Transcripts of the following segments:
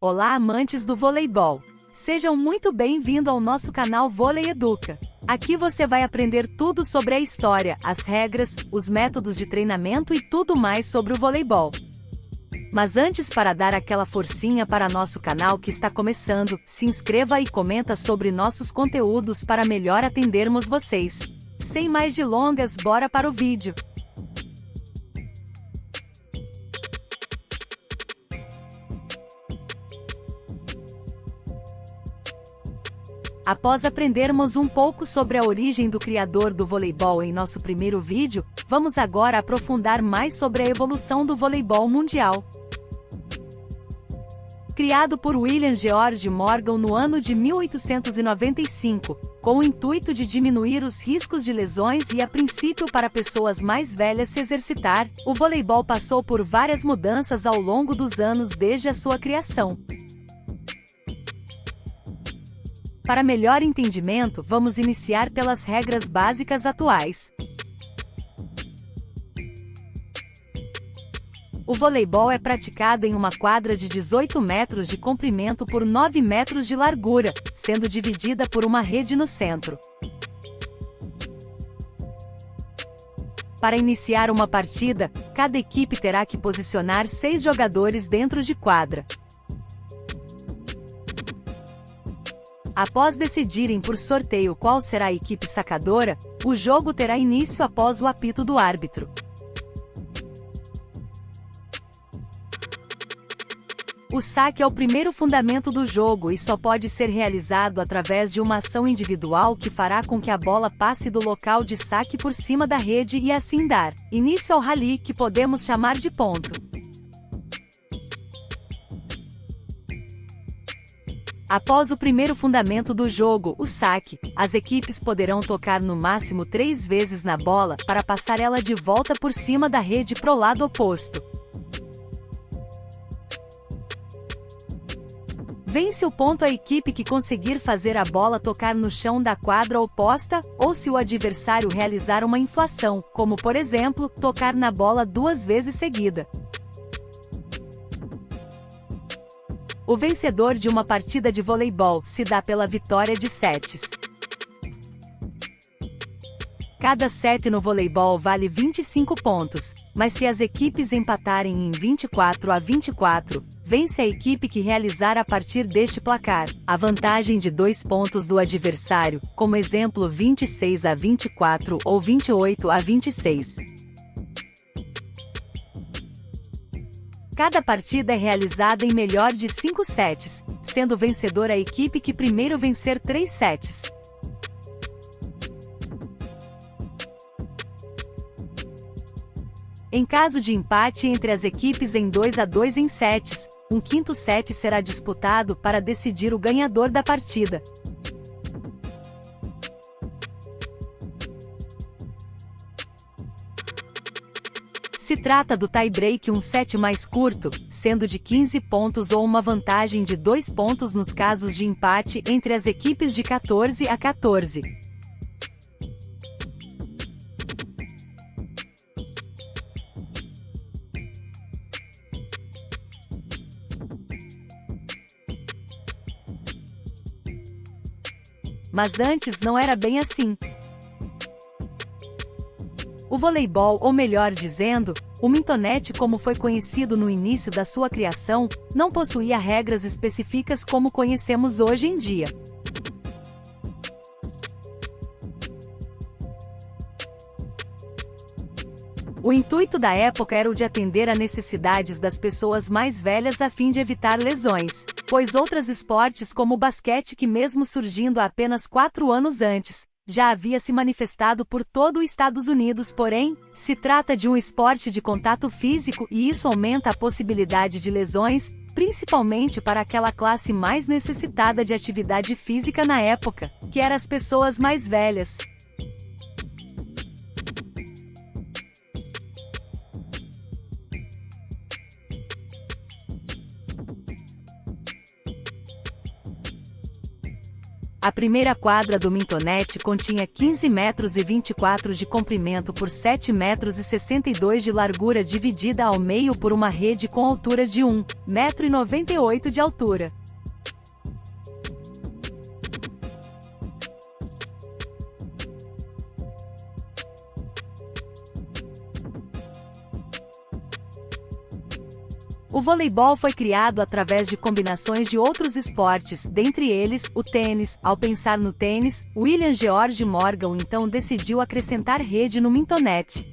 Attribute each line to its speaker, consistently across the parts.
Speaker 1: Olá, amantes do voleibol! Sejam muito bem-vindos ao nosso canal Vôlei Educa. Aqui você vai aprender tudo sobre a história, as regras, os métodos de treinamento e tudo mais sobre o voleibol. Mas antes, para dar aquela forcinha para nosso canal que está começando, se inscreva e comenta sobre nossos conteúdos para melhor atendermos vocês. Sem mais delongas, bora para o vídeo! Após aprendermos um pouco sobre a origem do criador do voleibol em nosso primeiro vídeo, vamos agora aprofundar mais sobre a evolução do voleibol mundial. Criado por William George Morgan no ano de 1895, com o intuito de diminuir os riscos de lesões e a princípio para pessoas mais velhas se exercitar, o voleibol passou por várias mudanças ao longo dos anos desde a sua criação. Para melhor entendimento, vamos iniciar pelas regras básicas atuais. O voleibol é praticado em uma quadra de 18 metros de comprimento por 9 metros de largura, sendo dividida por uma rede no centro. Para iniciar uma partida, cada equipe terá que posicionar 6 jogadores dentro de quadra. Após decidirem por sorteio qual será a equipe sacadora, o jogo terá início após o apito do árbitro. O saque é o primeiro fundamento do jogo e só pode ser realizado através de uma ação individual que fará com que a bola passe do local de saque por cima da rede e assim dar início ao rally, que podemos chamar de ponto. Após o primeiro fundamento do jogo, o saque, as equipes poderão tocar no máximo 3 vezes na bola para passar ela de volta por cima da rede pro lado oposto. Vence o ponto a equipe que conseguir fazer a bola tocar no chão da quadra oposta, ou se o adversário realizar uma inflação, como por exemplo, tocar na bola 2 vezes seguida. O vencedor de uma partida de voleibol se dá pela vitória de sets. Cada set no voleibol vale 25 pontos, mas se as equipes empatarem em 24-24, vence a equipe que realizar a partir deste placar, a vantagem de 2 pontos do adversário, como exemplo 26-24 ou 28-26. Cada partida é realizada em melhor de 5 sets, sendo vencedora a equipe que primeiro vencer 3 sets. Em caso de empate entre as equipes em 2-2 em sets, um quinto set será disputado para decidir o ganhador da partida. Se trata do tie-break, um set mais curto, sendo de 15 pontos ou uma vantagem de 2 pontos nos casos de empate entre as equipes de 14-14. Mas antes não era bem assim. O voleibol, ou melhor dizendo, o mintonete como foi conhecido no início da sua criação, não possuía regras específicas como conhecemos hoje em dia. O intuito da época era o de atender a necessidades das pessoas mais velhas a fim de evitar lesões, pois outros esportes como o basquete, que mesmo surgindo apenas 4 anos antes, já havia se manifestado por todo os Estados Unidos, porém, se trata de um esporte de contato físico e isso aumenta a possibilidade de lesões, principalmente para aquela classe mais necessitada de atividade física na época, que eram as pessoas mais velhas. A primeira quadra do Mintonete continha 15 metros e 24 de comprimento por 7 metros e 62 de largura, dividida ao meio por uma rede com altura de 1,98 m de altura. O voleibol foi criado através de combinações de outros esportes, dentre eles, o tênis. Ao pensar no tênis, William George Morgan então decidiu acrescentar rede no Mintonete.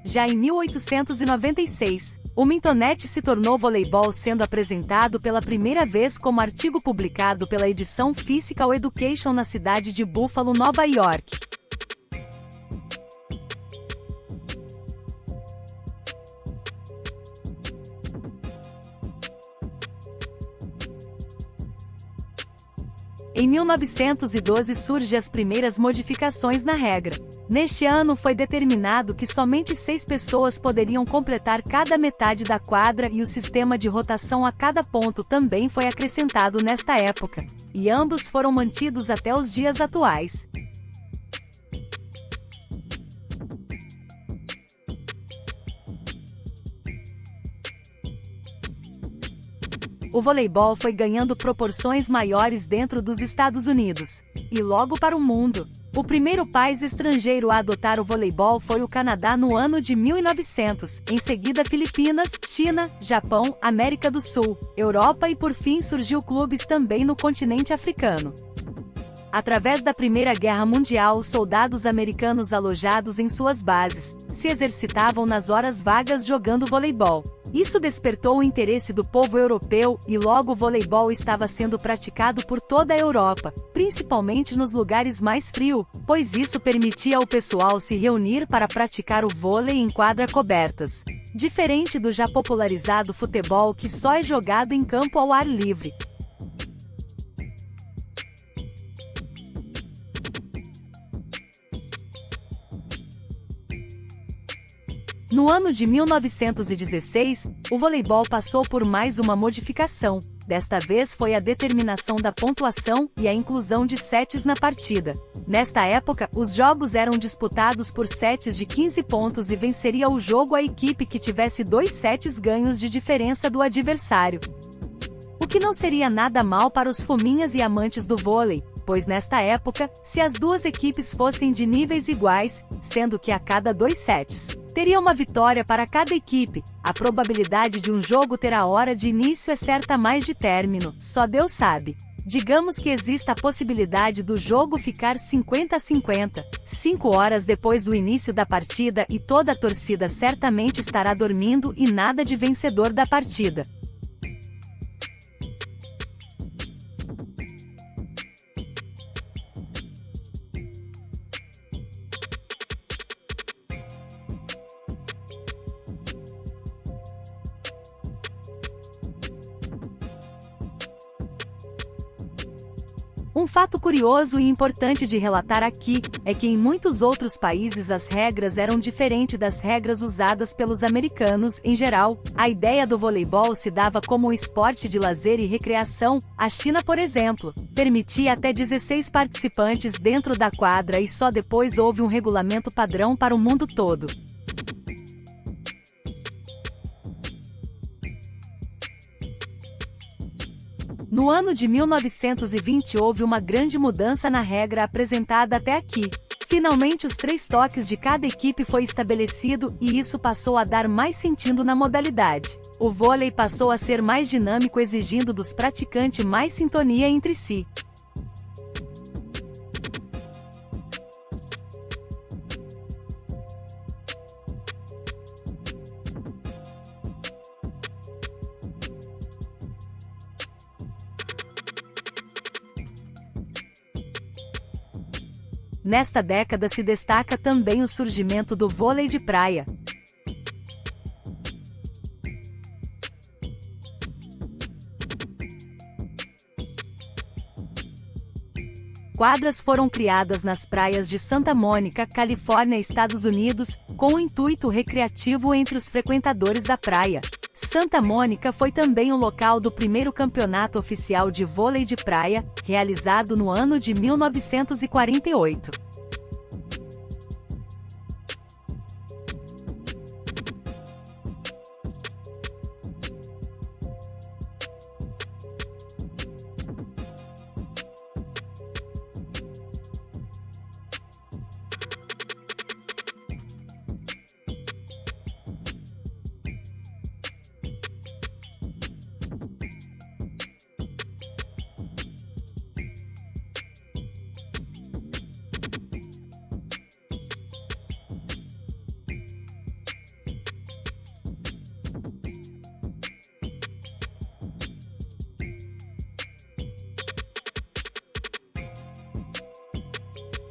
Speaker 1: Já em 1896, o Mintonete se tornou voleibol, sendo apresentado pela primeira vez como artigo publicado pela edição Physical Education na cidade de Buffalo, Nova York. Em 1912 surgem as primeiras modificações na regra. Neste ano foi determinado que somente 6 pessoas poderiam completar cada metade da quadra e o sistema de rotação a cada ponto também foi acrescentado nesta época, e ambos foram mantidos até os dias atuais. O voleibol foi ganhando proporções maiores dentro dos Estados Unidos, e logo para o mundo. O primeiro país estrangeiro a adotar o voleibol foi o Canadá no ano de 1900, em seguida Filipinas, China, Japão, América do Sul, Europa e por fim surgiu clubes também no continente africano. Através da Primeira Guerra Mundial, soldados americanos alojados em suas bases se exercitavam nas horas vagas jogando voleibol. Isso despertou o interesse do povo europeu e logo o voleibol estava sendo praticado por toda a Europa, principalmente nos lugares mais frios, pois isso permitia ao pessoal se reunir para praticar o vôlei em quadras cobertas. Diferente do já popularizado futebol, que só é jogado em campo ao ar livre. No ano de 1916, o voleibol passou por mais uma modificação. Desta vez foi a determinação da pontuação e a inclusão de sets na partida. Nesta época, os jogos eram disputados por sets de 15 pontos e venceria o jogo a equipe que tivesse 2 sets ganhos de diferença do adversário. O que não seria nada mal para os fominhas e amantes do vôlei, pois nesta época, se as duas equipes fossem de níveis iguais, sendo que a cada 2 sets teria uma vitória para cada equipe, a probabilidade de um jogo ter a hora de início é certa, mais de término, só Deus sabe. Digamos que exista a possibilidade do jogo ficar 50-50, 5 horas depois do início da partida e toda a torcida certamente estará dormindo e nada de vencedor da partida. Um fato curioso e importante de relatar aqui, é que em muitos outros países as regras eram diferentes das regras usadas pelos americanos em geral. A ideia do voleibol se dava como um esporte de lazer e recreação. A China, por exemplo, permitia até 16 participantes dentro da quadra e só depois houve um regulamento padrão para o mundo todo. No ano de 1920 houve uma grande mudança na regra apresentada até aqui. Finalmente os 3 toques de cada equipe foi estabelecido e isso passou a dar mais sentido na modalidade. O vôlei passou a ser mais dinâmico, exigindo dos praticantes mais sintonia entre si. Nesta década se destaca também o surgimento do vôlei de praia. Quadras foram criadas nas praias de Santa Mônica, Califórnia, Estados Unidos, com o intuito recreativo entre os frequentadores da praia. Santa Mônica foi também o local do primeiro campeonato oficial de vôlei de praia, realizado no ano de 1948.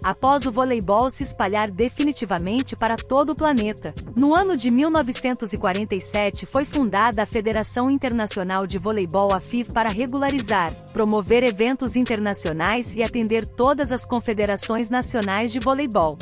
Speaker 1: Após o voleibol se espalhar definitivamente para todo o planeta, no ano de 1947 foi fundada a Federação Internacional de Voleibol, a FIV, para regularizar, promover eventos internacionais e atender todas as confederações nacionais de voleibol.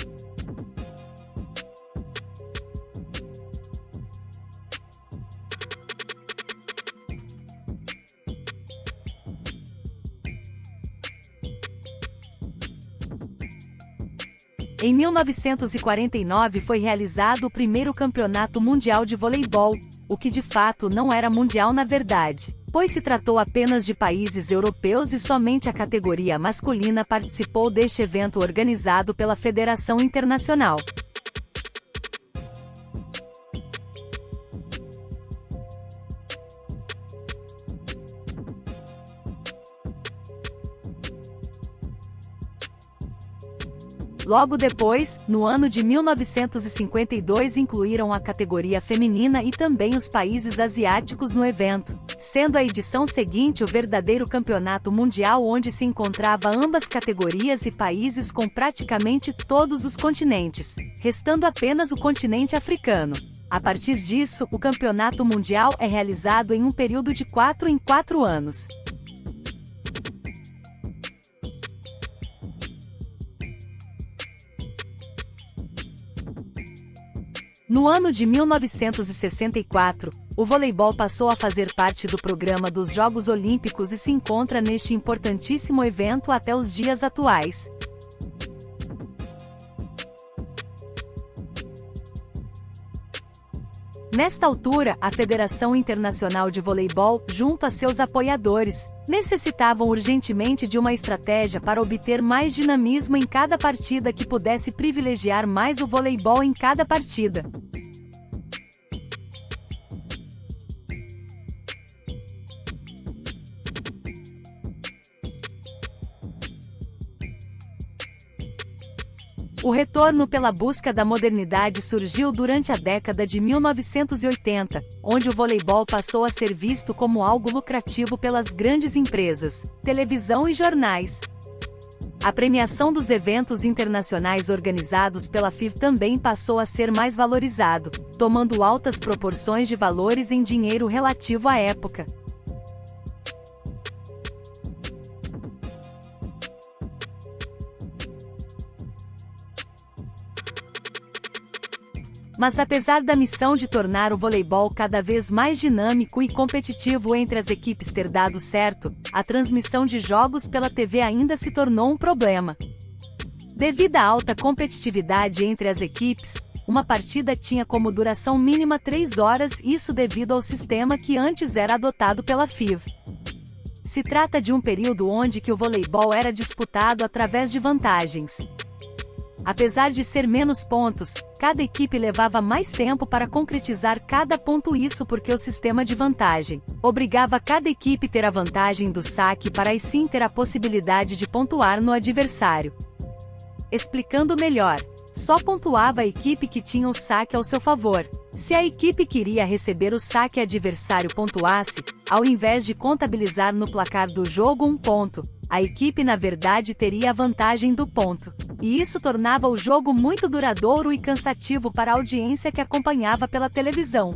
Speaker 1: Em 1949 foi realizado o primeiro Campeonato Mundial de Voleibol, o que de fato não era mundial na verdade, pois se tratou apenas de países europeus e somente a categoria masculina participou deste evento organizado pela Federação Internacional. Logo depois, no ano de 1952, incluíram a categoria feminina e também os países asiáticos no evento, sendo a edição seguinte o verdadeiro campeonato mundial, onde se encontrava ambas categorias e países com praticamente todos os continentes, restando apenas o continente africano. A partir disso, o campeonato mundial é realizado em um período de 4 em 4 anos. No ano de 1964, o voleibol passou a fazer parte do programa dos Jogos Olímpicos e se encontra neste importantíssimo evento até os dias atuais. Nesta altura, a Federação Internacional de Voleibol, junto a seus apoiadores, necessitavam urgentemente de uma estratégia para obter mais dinamismo em cada partida, que pudesse privilegiar mais o voleibol em cada partida. O retorno pela busca da modernidade surgiu durante a década de 1980, onde o voleibol passou a ser visto como algo lucrativo pelas grandes empresas, televisão e jornais. A premiação dos eventos internacionais organizados pela FIV também passou a ser mais valorizado, tomando altas proporções de valores em dinheiro relativo à época. Mas apesar da missão de tornar o voleibol cada vez mais dinâmico e competitivo entre as equipes ter dado certo, a transmissão de jogos pela TV ainda se tornou um problema. Devido à alta competitividade entre as equipes, uma partida tinha como duração mínima 3 horas, isso devido ao sistema que antes era adotado pela FIV. Se trata de um período onde que o voleibol era disputado através de vantagens. Apesar de ser menos pontos, cada equipe levava mais tempo para concretizar cada ponto, isso porque o sistema de vantagem obrigava cada equipe a ter a vantagem do saque para aí sim ter a possibilidade de pontuar no adversário. Explicando melhor, só pontuava a equipe que tinha o saque ao seu favor. Se a equipe que iria receber o saque adversário pontuasse, ao invés de contabilizar no placar do jogo um ponto, a equipe na verdade teria a vantagem do ponto. E isso tornava o jogo muito duradouro e cansativo para a audiência que acompanhava pela televisão.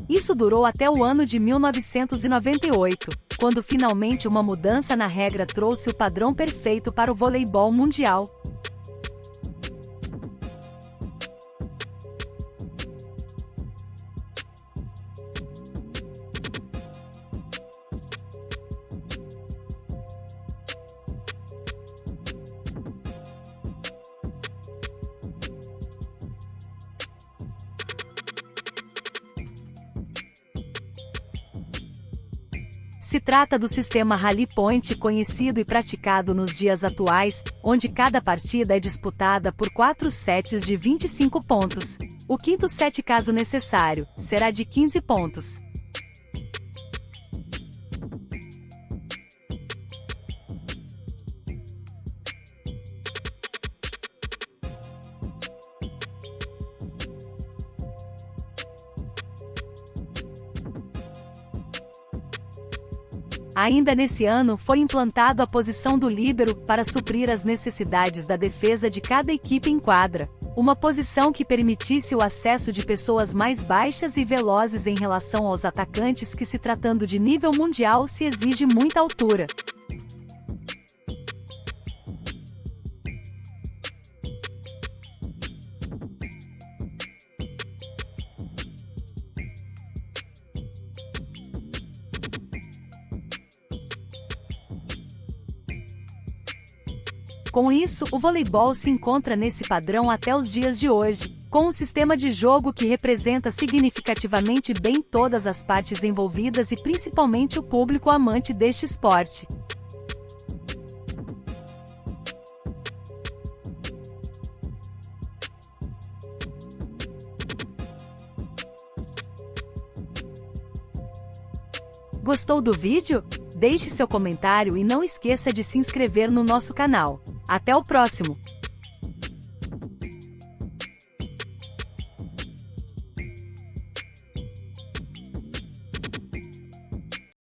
Speaker 1: Isso durou até o ano de 1998, quando finalmente uma mudança na regra trouxe o padrão perfeito para o voleibol mundial. Se trata do sistema Rally Point conhecido e praticado nos dias atuais, onde cada partida é disputada por 4 sets de 25 pontos. O quinto set, caso necessário, será de 15 pontos. Ainda nesse ano foi implantado a posição do líbero para suprir as necessidades da defesa de cada equipe em quadra. Uma posição que permitisse o acesso de pessoas mais baixas e velozes em relação aos atacantes, que, se tratando de nível mundial, se exige muita altura. Com isso, o voleibol se encontra nesse padrão até os dias de hoje, com um sistema de jogo que representa significativamente bem todas as partes envolvidas e principalmente o público amante deste esporte. Gostou do vídeo? Deixe seu comentário e não esqueça de se inscrever no nosso canal. Até o próximo!